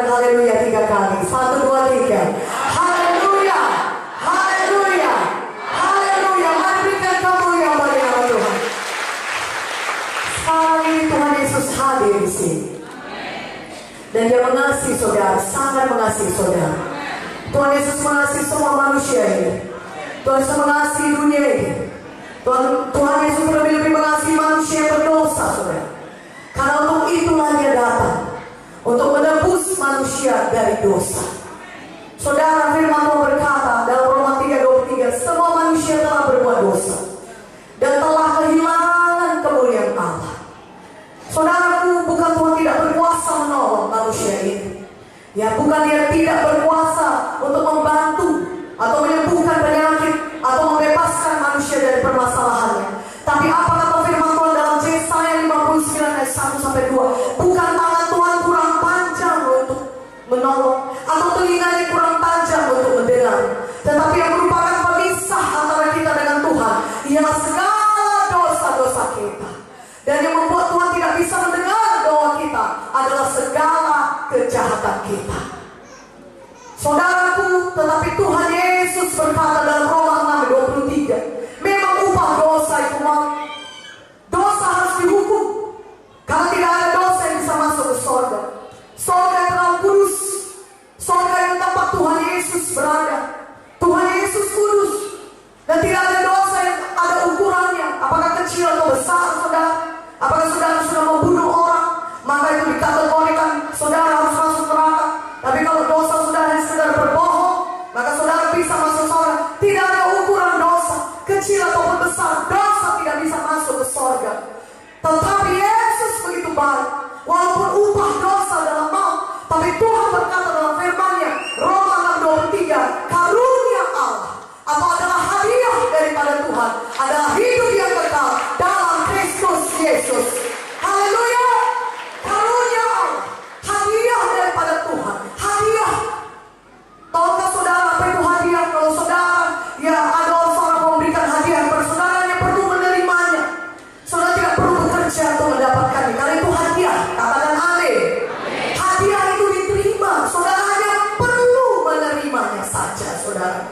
katakan haleluya 3 kali. 1, 2, 3. Haleluya, haleluya, haleluya. Mari berikan kemuliaan bagi nama Tuhan. Sekarang ini Tuhan Yesus hadir di sini. Dan Dia mengasihi saudara, sangat mengasihi saudara. Tuhan Yesus mengasihi semua manusia ini. Tuhan Yesus mengasihi dunia ini. Tuhan Yesus lebih-lebih mengasihi manusia yang berdosa, saudara. Karena untuk itulah Dia datang, untuk menebus manusia dari dosa. Saudara, firman Tuhan berkata dalam Roma 3:23, semua manusia telah berbuat dosa dan telah kehilangan kemuliaan Allah. Saudaraku, bukan Tuhan tidak berkuasa menolong manusia ini. Ya, bukan Dia tidak berkuasa untuk membantu atau menyembuhkan penyakit atau membebaskan manusia dari permasalahannya. Tapi apa kata firman Tuhan dalam Yesaya 59 ayat 1-2? Bukan tangan Tuhan kurang panjang untuk menolong atau telinganya kurang tajam untuk mendengar, tetapi yang merupakan pemisah antara kita dengan Tuhan ialah segala dosa-dosa kita. Dan yang membuat Tuhan tidak bisa mendengar doa kita adalah segala kejahatan kita. Saudaraku, tetapi Tuhan Yesus berkata dalam Roma 6:23, memang upah dosa itu maut. Dosa harus dihukum, karena tidak ada dosa yang bisa masuk ke sorga. Sorga yang terlalu kudus, sorga yang tempat Tuhan Yesus berada. Tuhan Yesus kudus, dan tidak ada dosa yang ada ukurannya, apakah kecil atau besar, saudara. Apakah saudara sudah membunuh orang, maka itu dikategorikan saudara harus masuk neraka. Tapi kalau dosa saudara yang sekedar berbohong, maka saudara bisa masuk sorga. Tidak ada ukuran dosa, kecil ataupun besar, dosa tidak bisa masuk ke sorga. Tetapi Yesus begitu baik, walaupun upah dosa adalah maut, tapi Tuhan berkata dalam firman-Nya, Roma 6:23, karunia Allah atau adalah hadiah daripada Tuhan adalah hidup yang kekal dalam Kristus Yesus. Haleluya. Karunia Allah, hadiah daripada Tuhan, hadiah. Tahukah saudara apa itu hadiah? Kalau saudara, ya ada orang memberikan hadiah, saudara hanya perlu menerimanya. Saudara tidak perlu bekerja untuk mendapatkannya, karena itu hadiah. Katakan amin. Hadiah itu diterima, saudara hanya perlu menerimanya saja, saudara.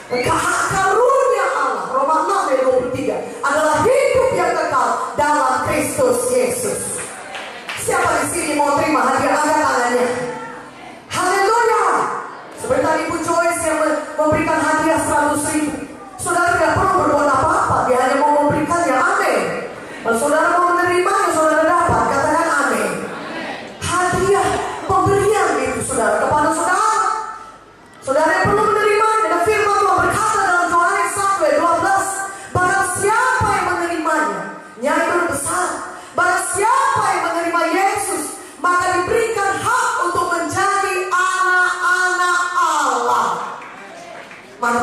Karunia Allah, Roma 6:23, adalah hidup yang kekal dalam Kristus Yesus. Siapa di sini mau terima hadiah? Angkat tangannya. Haleluya. Sebentar Ibu Joyce yang memberikan hadiah 100.000. Saudara tidak perlu berbuat apa-apa, dia hanya mau memberikannya. Amin. Kalau saudara mau menerimanya, saudara dapat. Katakan amin. Hadiah pemberian itu saudara kepada saudara. Saudara yang perlu menerimanya. Dan firman Tuhan berkata dalam Yohanes 1:12, barang siapa yang menerimanya, yaitu besar. Barang siapa yang menerima Yesus, maka diberikan hak untuk menjadi anak-anak Allah. Maka